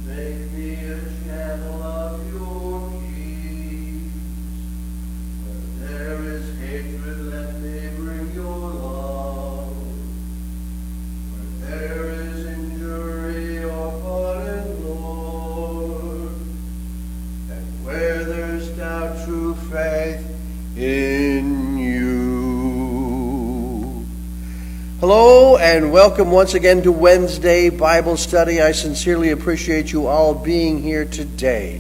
Make me a channel of your peace. Where there is hatred, let me bring your love. Where there is injury or pardon, Lord. And where there's doubt, true faith in you. Hello and welcome once again to Wednesday Bible Study. I sincerely appreciate you all being here today.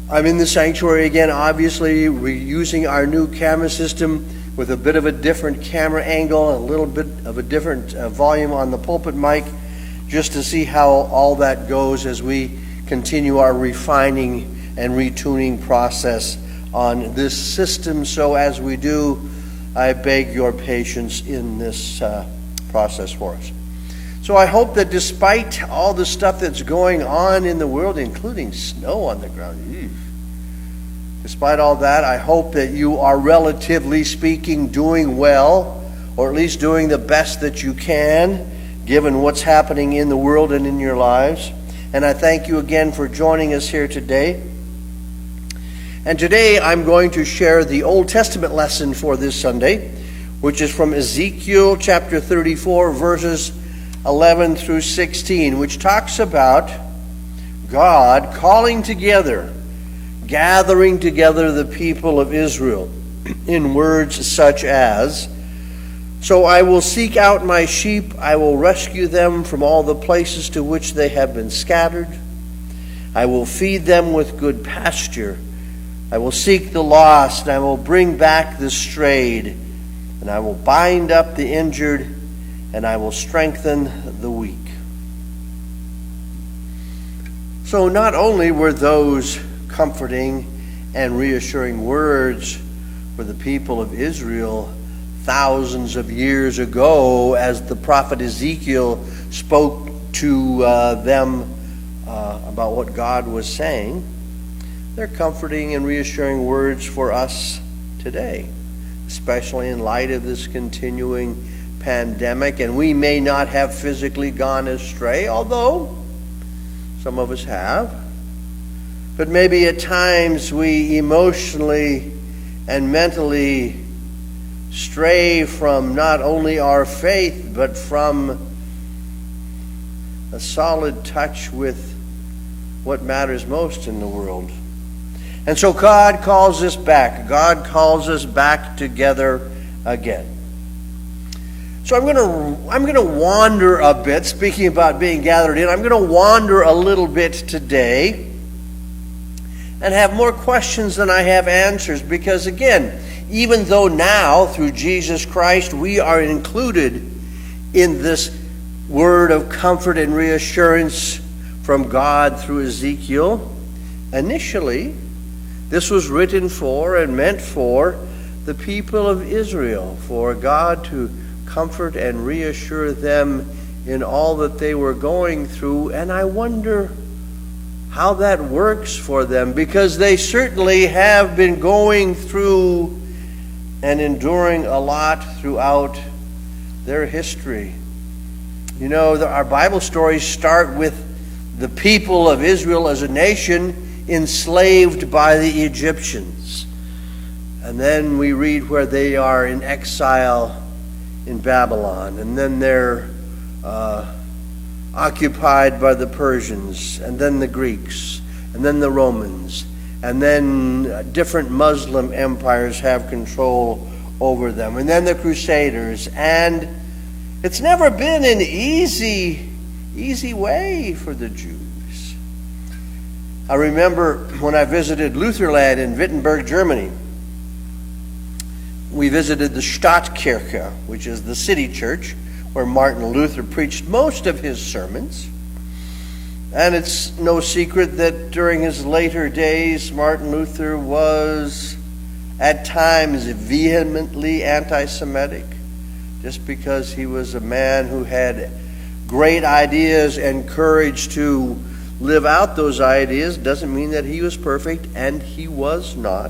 I'm in the sanctuary again. Obviously, we're using our new camera system with a bit of a different camera angle, a little bit of a different volume on the pulpit mic, just to see how all that goes as we continue our refining and retuning process on this system. So as we do, I beg your patience in this process for us. So I hope that despite all the stuff that's going on in the world, including snow on the ground, despite all that, I hope that you are, relatively speaking, doing well, or at least doing the best that you can, given what's happening in the world and in your lives. And I thank you again for joining us here today. And today I'm going to share the Old Testament lesson for this Sunday, which is from Ezekiel chapter 34, verses 11 through 16, which talks about God calling together, gathering together the people of Israel in words such as, "So I will seek out my sheep, I will rescue them from all the places to which they have been scattered. I will feed them with good pasture. I will seek the lost, and I will bring back the strayed, and I will bind up the injured, and I will strengthen the weak." So not only were those comforting and reassuring words for the people of Israel thousands of years ago, as the prophet Ezekiel spoke to them about what God was saying, they're comforting and reassuring words for us today, especially in light of this continuing pandemic. And we may not have physically gone astray, although some of us have. But maybe at times we emotionally and mentally stray from not only our faith, but from a solid touch with what matters most in the world. And so God calls us back. God calls us back together again. So I'm going to wander a bit, speaking about being gathered in. I'm going to wander a little bit today and have more questions than I have answers, because again, even though now through Jesus Christ we are included in this word of comfort and reassurance from God through Ezekiel, initially this was written for and meant for the people of Israel, for God to comfort and reassure them in all that they were going through. And I wonder how that works for them, because they certainly have been going through and enduring a lot throughout their history. You know, our Bible stories start with the people of Israel as a nation enslaved by the Egyptians. And then we read where they are in exile in Babylon. And then they're occupied by the Persians, and then the Greeks, and then the Romans. And then different Muslim empires have control over them. And then the Crusaders. And it's never been an easy way for the Jews. I remember when I visited Lutheran in Wittenberg, Germany. We visited the Stadtkirche, which is the city church where Martin Luther preached most of his sermons. And it's no secret that during his later days, Martin Luther was at times vehemently anti-Semitic, just because he was a man who had great ideas and courage to live out those ideas. Doesn't mean that he was perfect, and he was not.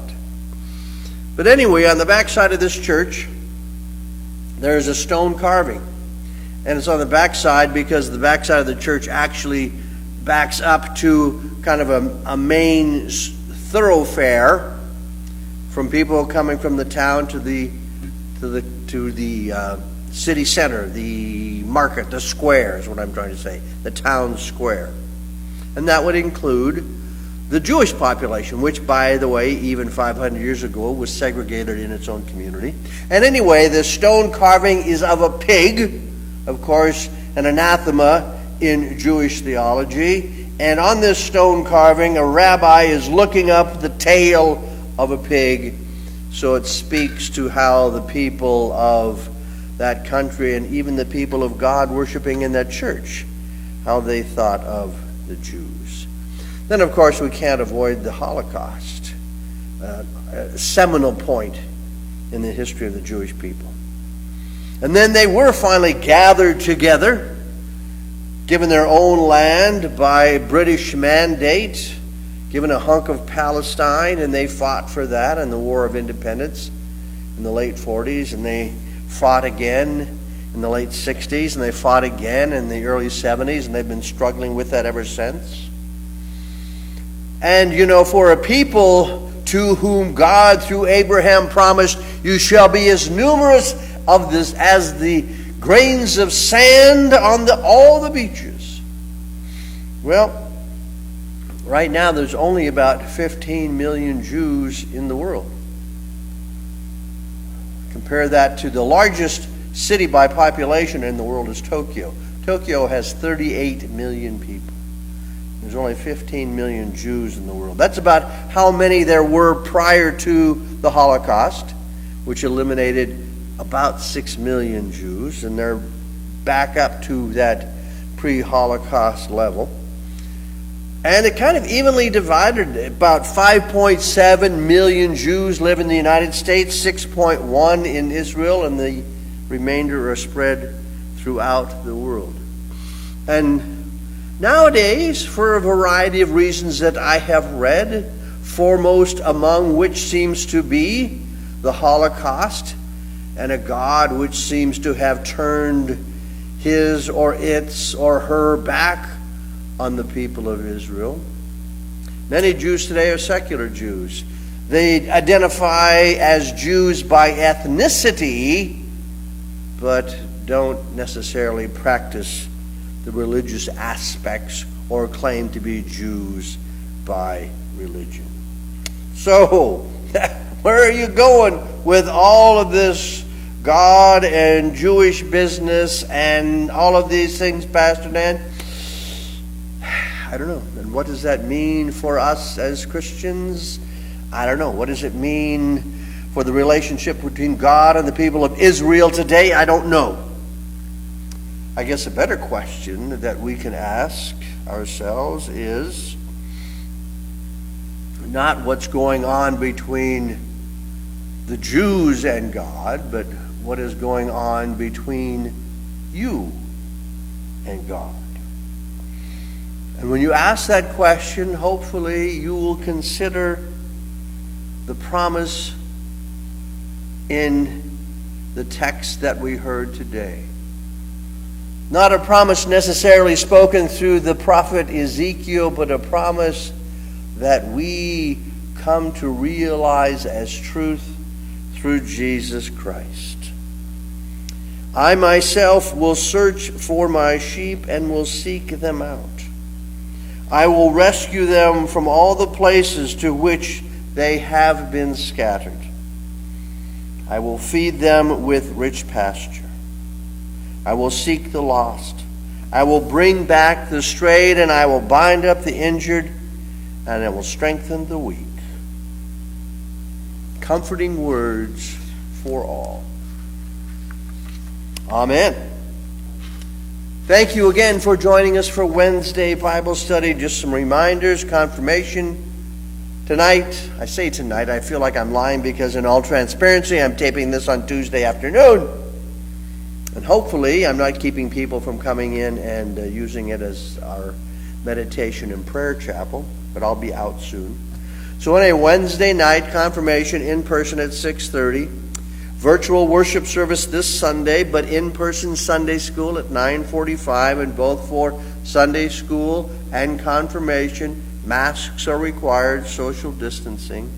But anyway, on the backside of this church, there's a stone carving. And it's on the backside because the backside of the church actually backs up to kind of a main thoroughfare from people coming from the town to the city center, the market, the square is what I'm trying to say, the town square. And that would include the Jewish population, which, by the way, even 500 years ago was segregated in its own community. And anyway, the stone carving is of a pig, of course, an anathema in Jewish theology. And on this stone carving, a rabbi is looking up the tail of a pig. So it speaks to how the people of that country and even the people of God worshiping in that church, how they thought of the Jews. Then, of course, we can't avoid the Holocaust, a seminal point in the history of the Jewish people. And then they were finally gathered together, given their own land by British mandate, given a hunk of Palestine, and they fought for that in the War of Independence in the late 40s, and they fought again in the late 60s, and they fought again in the early 70s, and they've been struggling with that ever since. And, for a people to whom God, through Abraham, promised, you shall be as numerous as the grains of sand on all the beaches. Well, right now there's only about 15 million Jews in the world. Compare that to the largest city by population in the world is Tokyo. Tokyo has 38 million people. There's only 15 million Jews in the world. That's about how many there were prior to the Holocaust, which eliminated about 6 million Jews, and they're back up to that pre-Holocaust level. And it kind of evenly divided. About 5.7 million Jews live in the United States, 6.1 in Israel, and the remainder are spread throughout the world. And nowadays, for a variety of reasons that I have read, foremost among which seems to be the Holocaust, and a God which seems to have turned his or its or her back on the people of Israel. Many Jews today are secular Jews. They identify as Jews by ethnicity, but don't necessarily practice the religious aspects or claim to be Jews by religion. So, where are you going with all of this God and Jewish business and all of these things, Pastor Dan? I don't know. And what does that mean for us as Christians? I don't know. What does it mean for the relationship between God and the people of Israel today? I don't know. I guess a better question that we can ask ourselves is not what's going on between the Jews and God, but what is going on between you and God. And when you ask that question, hopefully you will consider the promise in the text that we heard today. Not a promise necessarily spoken through the prophet Ezekiel, but a promise that we come to realize as truth through Jesus Christ. I myself will search for my sheep and will seek them out. I will rescue them from all the places to which they have been scattered. I will feed them with rich pasture. I will seek the lost. I will bring back the strayed, and I will bind up the injured, and I will strengthen the weak. Comforting words for all. Amen. Thank you again for joining us for Wednesday Bible study. Just some reminders, confirmation. Tonight, I say tonight, I feel like I'm lying because in all transparency, I'm taping this on Tuesday afternoon. And hopefully, I'm not keeping people from coming in and using it as our meditation and prayer chapel, but I'll be out soon. So on a Wednesday night, confirmation in person at 6:30. Virtual worship service this Sunday, but in-person Sunday school at 9:45, and both for Sunday school and confirmation, masks are required, social distancing.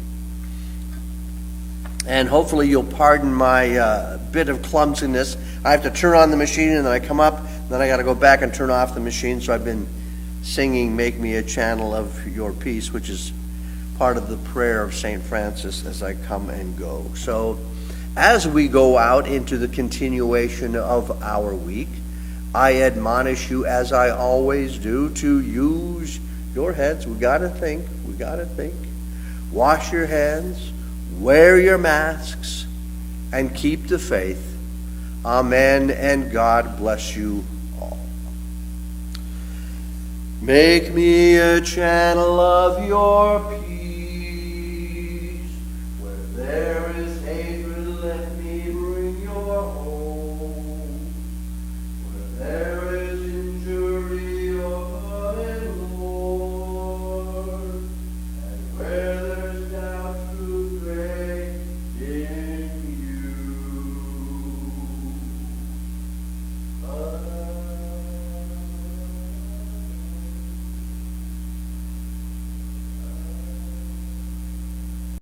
And hopefully you'll pardon my bit of clumsiness. I have to turn on the machine and then I come up, then I got to go back and turn off the machine. So I've been singing "Make Me a Channel of Your Peace," which is part of the prayer of St. Francis as I come and go. So as we go out into the continuation of our week, I admonish you, as I always do, to use your heads. We got to think. Wash your hands, wear your masks, and keep the faith. Amen, and God bless you all. Make me a channel of your peace.